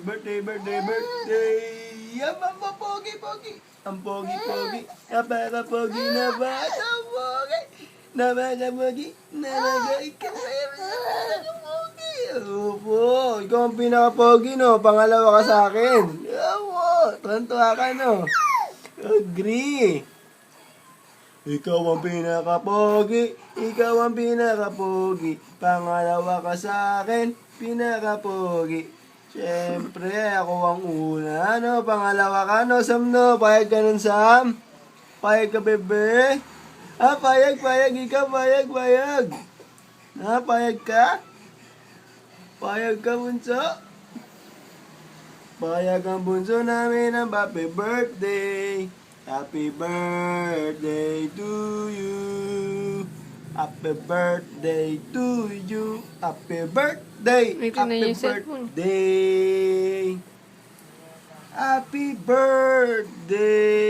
Birthday, birthday, birthday. Ang pogi-pogi. Ang pogi-pogi. Napaka-pogi na bata. Ang pogi. Napaka-pogi. Napaka-pogi. Opo, ikaw ang pinaka-pogi, no? Pangalawa ka sa akin. Opo, tuwan-tuwa ka, no? Agree. Ikaw ang pinaka-pogi. Ikaw ang pinaka-pogi. Pangalawa ka sa akin. Pinaka-pogi. Siyempre, ako ang una, no? Pangalawa ka, no, Sam, no? Payag ka nun, Sam? Payag ka, bebe? Payag. Ikaw, payag. Payag ka? Payag ka, bunso? Payag ang bunso namin ang happy birthday. Happy birthday to you. Happy birthday to you. Happy birthday. Ito na Happy yung cellphone. birthday. Happy birthday.